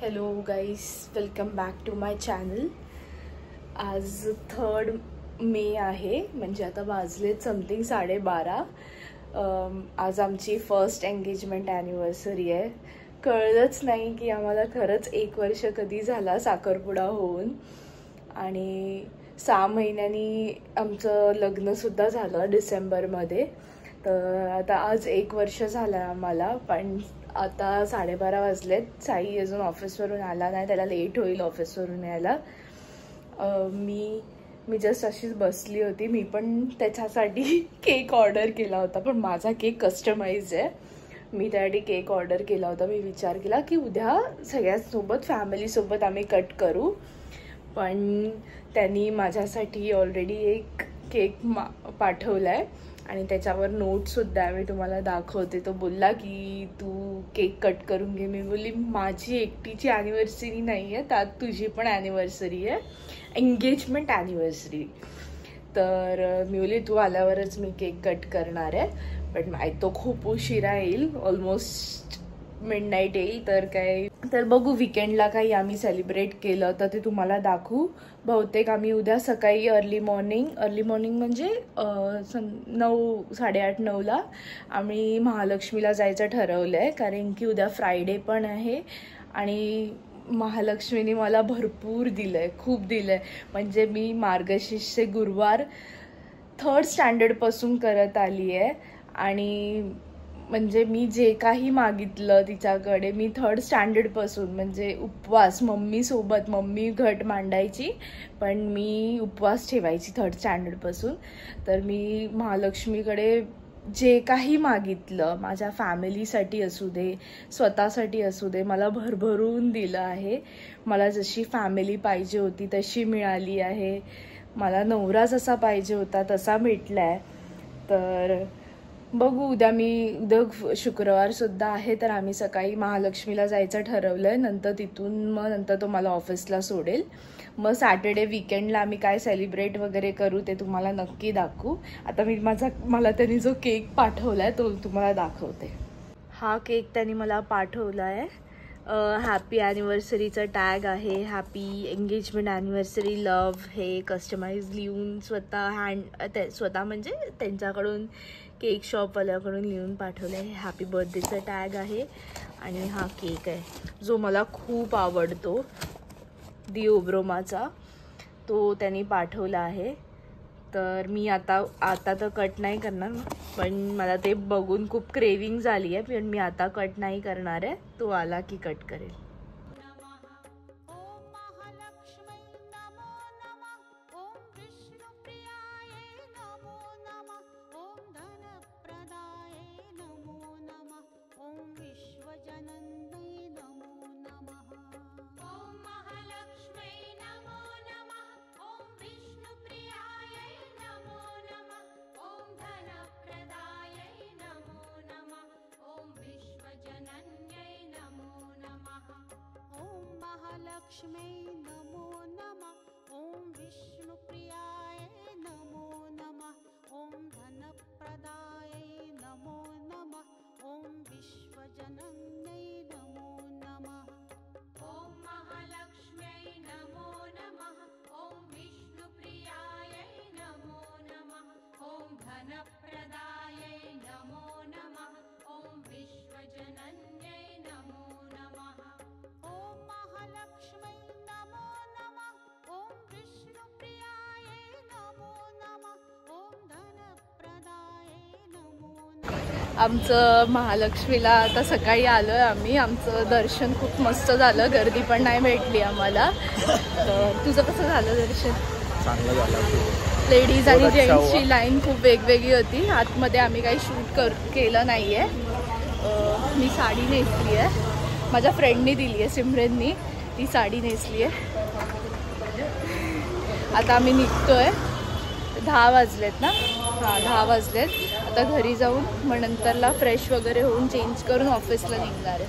Hello guys, welcome back to my channel. आज 3 मे आहे, म्हणजे आता वाजलेत समथिंग 12:30. आज आमची फर्स्ट एंगेजमेंट ॲनिव्हर्सरी आहे. कळलंच नाही की आम्हाला खरंच 1 वर्ष कधी झाला साखरपुडा होऊन. आणि 6 महिन्यांनी आमचं लग्नसुद्धा झालं डिसेंबरमध्ये. तर आता आज 1 वर्ष झालं आम्हाला. पण आता 12:30 वाजलेत. साई अजून ऑफिसवरून आला नाही, त्याला लेट होईल ऑफिसवरून यायला. मी जस्ट अशीच बसली होती. मी पण त्याच्यासाठी केक ऑर्डर केला होता, पण माझा केक कस्टमाइज आहे. मी त्यासाठी केक ऑर्डर केला होता. मी विचार केला की उद्या सगळ्यांसोबत फॅमिलीसोबत आम्ही कट करू, पण त्यांनी माझ्यासाठी ऑलरेडी एक केक पाठवला आहे आणि त्याच्यावर नोटसुद्धा आहे. मी तुम्हाला दाखवते. तो बोलला की तू केक कट करून घे. मी बोलली माझी एकटीची ॲनिव्हर्सरी नाही आहे, त्यात तुझी पण ॲनिव्हर्सरी आहे, एंगेजमेंट ॲनिव्हर्सरी. तर मी बोलली तू आल्यावरच मी केक कट करणार आहे. पण तो खूप उशिरा येईल, ऑलमोस्ट मिडनाईट येईल. तर बघू वीकेंडला काही आम्ही सेलिब्रेट केलं तर ते तुम्हाला दाखवू. बहुतेक आम्ही उद्या सकाळी अर्ली मॉर्निंग म्हणजे 9, 8:30, 9ला आम्ही महालक्ष्मीला जायचं ठरवलं आहे. कारण की उद्या फ्रायडे पण आहे आणि महालक्ष्मीने मला भरपूर दिलं आहे, खूप दिलं आहे. म्हणजे मी मार्गशीर्षचे गुरुवार 3rd स्टँडर्डपासून करत आली आहे आणि म्हणजे मी जे काही मागितलं तिच्याकडे, मी 3rd स्टँडर्डपासून म्हणजे उपवास मम्मीसोबत, मम्मी घट मांडायची पण मी उपवास ठेवायची 3rd स्टँडर्डपासून. तर मी महालक्ष्मीकडे जे काही मागितलं माझ्या फॅमिलीसाठी असू दे, स्वतःसाठी असू दे, मला भरभरून दिलं आहे. मला जशी फॅमिली पाहिजे होती तशी मिळाली आहे. मला नवरा जसा पाहिजे होता तसा भेटला आहे. तर बघू उद्या शुक्रवारसुद्धा आहे, तर आम्ही सकाळी महालक्ष्मीला जायचं ठरवलं आहे. नंतर तो मला ऑफिसला सोडेल. मग सॅटर्डे वीकेंडला आम्ही काय सेलिब्रेट वगैरे करू ते तुम्हाला नक्की दाखवू. आता मला त्यांनी जो केक पाठवला आहे तो तुम्हाला दाखवते. हा केक त्यांनी मला पाठवला आहे. हॅपी ॲनिव्हर्सरीचा टॅग आहे, हॅपी एंगेजमेंट ॲनिव्हर्सरी लव्ह, हे कस्टमाइज लिहून स्वतः म्हणजे त्यांच्याकडून केक शॉपवाल्याकडून लिहून पाठवलं आहे. हॅपी बर्थडेचा टॅग आहे आणि हा केक आहे जो मला खूप आवडतो, दिओब्रोमाचा. तो त्यांनी पाठवला आहे. तर मी आता तर कट नाही करणार, पण मला ते बघून खूप क्रेविंग झाली आहे. पण मी आता कट नाही करणार आहे, तो आला की कट करेल. लक्ष्मी नमो नमः, ओम विष्णुप्रियाय नमो नमः, ओम धनप्रदाय नमो नमः, ओम विश्वजनन्यै नमो नमः. ओम महालक्ष्म्यै नमो नमः, ओम विष्णुप्रियाय नमो नमः, ओम धनप्रदाय नमो नमः, ओम विश्वजनन्यै नमो नमः. ओम महालक्ष्मी नमो नमः, ओम विष्णुप्रियाय नमो नमः, ओम धनप्रदाय नमो नमः. आमचं महालक्ष्मीला आता सकाळी आलोय आम्ही. आमचं दर्शन खूप मस्त झालं, गर्दी पण नाही भेटली आम्हाला. तर तुझं कसं झालं दर्शन? चांगलं झालं. लेडीज आणि जेंट्सची लाईन खूप वेगवेगळी होती. आतमध्ये आम्ही काही शूट केलं नाही आहे. मी साडी नेसली आहे, माझ्या फ्रेंडनी दिली आहे, सिमरननी ती साडी नेसली आहे. आता आम्ही निघतोय. 10 वाजलेत ना? हां, 10 वाजलेत. आता घरी जाऊन मग नंतरला फ्रेश वगैरे होऊन चेंज करून ऑफिसला निघणार आहे.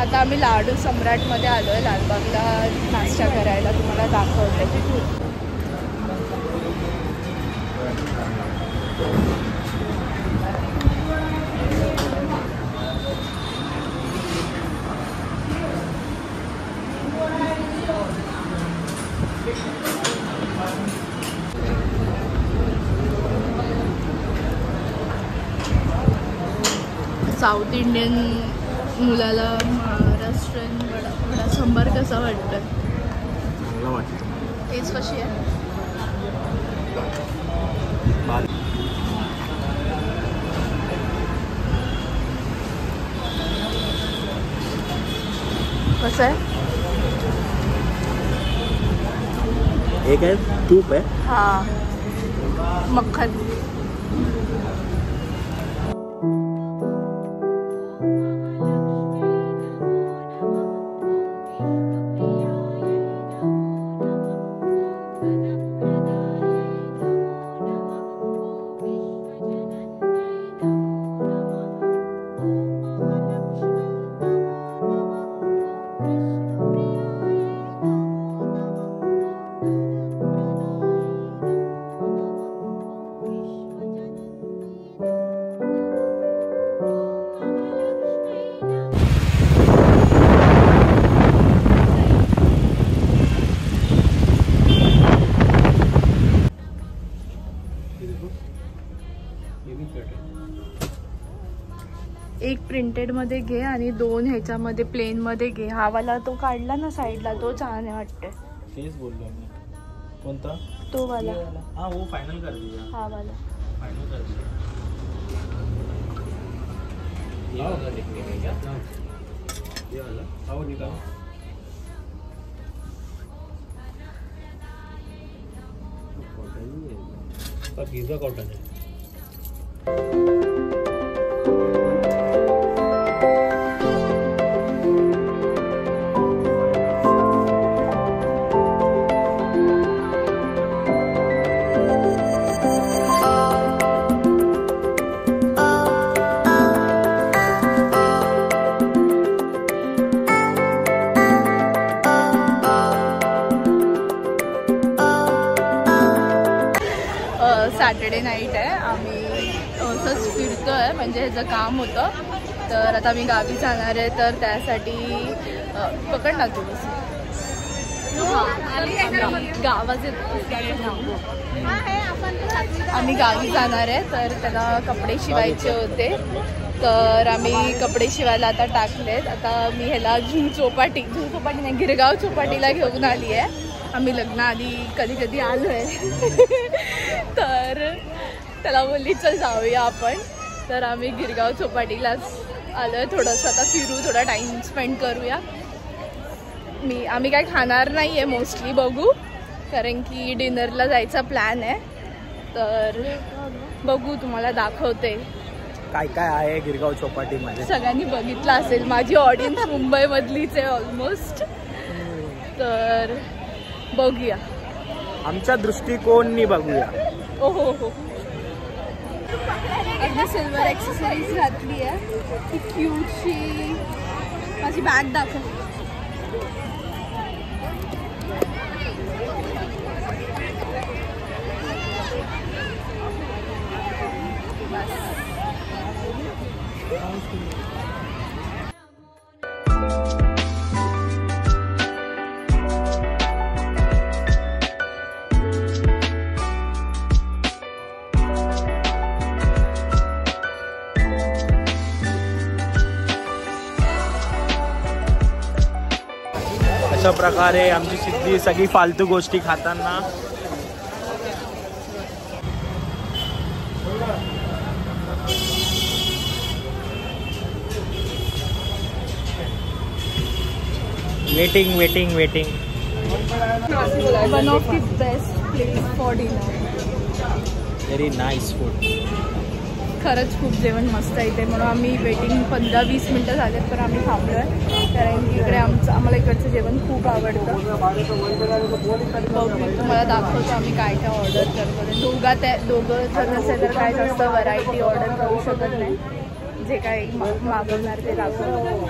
आता आम्ही लाडू सम्राटमध्ये आलो आहे, लालबागला नाश्ता करायला. तुम्हाला दाखवते. साऊथ इंडियन मुलाला महाराष्ट्रीयन वडा सांबार कसा वाटतं? चांगला वाटतं. टेस्ट कशी आहे? कसं आहे? एक आहे तूप आहे. हां, मक्खन. एक प्रिंटेड मध्ये घे आणि 2 ह्याच्यामध्ये प्लेन मध्ये घे. हा वाला तो काढला ना साईडला, तो छान आहे वाटते. तेच बोललो मी. कोणता? तो वाला. हाँ वो फाइनल कर दिया. हा वाला फाइनल कर दिया. ये वाला देखने क्या? ये वाला आओ निकालो. कॉटन ही है. पर पिज़्ज़ा कॉटन है. सॅटर्डे नाईट आहे. आम्ही असंच फिरतो आहे, म्हणजे ह्याचं काम होतं. तर आता मी गावी जाणार आहे, तर त्यासाठी पकड ना तू. आम्ही गावी जाणार आहे, तर त्याला कपडे शिवायचे होते. तर आम्ही कपडे शिवायला आता टाकलेत. आता मी ह्याला झू चौपाटी नाही, गिरगाव चौपाटीला घेऊन आली आहे. आम्ही लग्नाआधी कधी कधी आलो आहे. तर त्याला बोलली चल जाऊया आपण. तर आम्ही गिरगाव चौपाटीलाच आलो आहे. थोडंसं आता फिरू, थोडा टाईम स्पेंड करूया. आम्ही काय खाणार नाही आहे मोस्टली, बघू, कारण की डिनरला जायचा प्लॅन आहे. तर बघू, तुम्हाला दाखवते काय काय आहे गिरगाव चौपाटीमध्ये. सगळ्यांनी बघितलं असेल, माझी ऑडियन्स मुंबईमधलीच आहे ऑलमोस्ट. तर बघूया, आमच्या दृष्टिकोननी बघूया. ओहो हो, अगदी सिल्वर ॲक्सेसरीज घातली आहे. ती क्यूटशी माझी बॅग दाखव. अशा प्रकारे आमची सिद्धी सगळी फालतू गोष्टी खाताना. Waiting waiting waiting. One of the best place for dinner. Very nice food. खरंच खूप जेवण मस्त आहे इथे, म्हणून आम्ही वेटिंग 15-20 मिनटं झालेत, पण आम्ही थांबलो आहे. कारण की इकडे आम्हाला इकडचं जेवण खूप आवडतं. बघू, तुम्हाला दाखवतो आम्ही काय काय ऑर्डर करतो. दोघं जण असेल तर काय जास्त व्हरायटी ऑर्डर करू शकत नाही. जे काही मागवणार ते दाखवतो.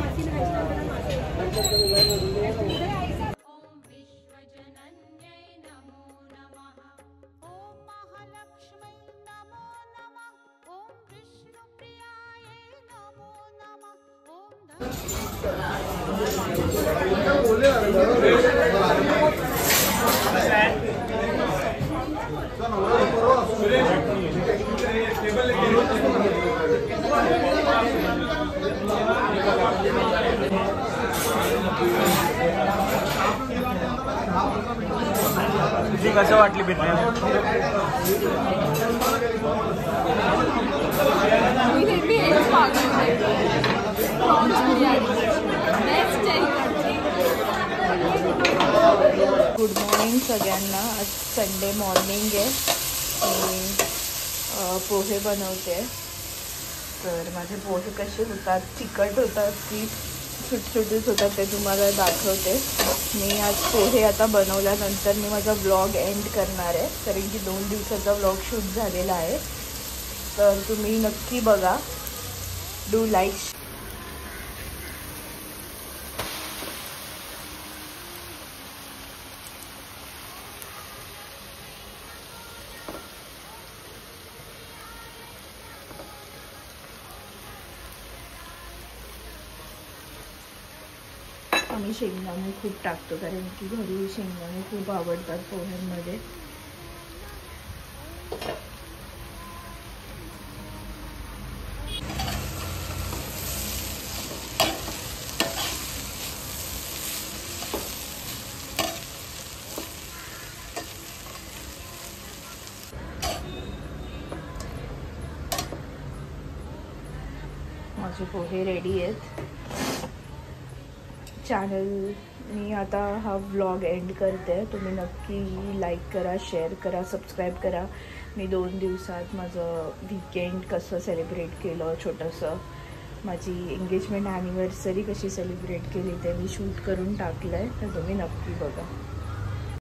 तुझी कसं वाटली बिर्याणी? गुड मॉर्निंग सगळ्यांना. आज संडे मॉर्निंग आहे. मी पोहे बनवते. तर माझे पोहे कसे होतात, तिखट होतात की सुटसुटीत होतात ते तुम्हाला दाखवते. मी आज पोहे आता बनवल्यानंतर मी माझा व्लॉग एंड करणार आहे, कारण की 2 दिवसाचा व्लॉग शूट झालेला आहे. तर तुम्ही नक्की बघा. Do like. आम्ही शेंगदाणे खूप टाकतो, कारण की घरी शेंगदाणे खूप आवडतात पोह्यांमध्ये. माझे पोहे रेडी आहेत. चॅनल मी आता हा व्लॉग एंड करते. तुम्ही नक्की लाईक करा, शेअर करा, सबस्क्राईब करा. मी 2 दिवसात माझं वीकेंड कसं सेलिब्रेट केलं, छोटंसं माझी एंगेजमेंट ॲनिव्हर्सरी कशी सेलिब्रेट केली ते मी शूट करून टाकलं आहे. तर तुम्ही नक्की बघा.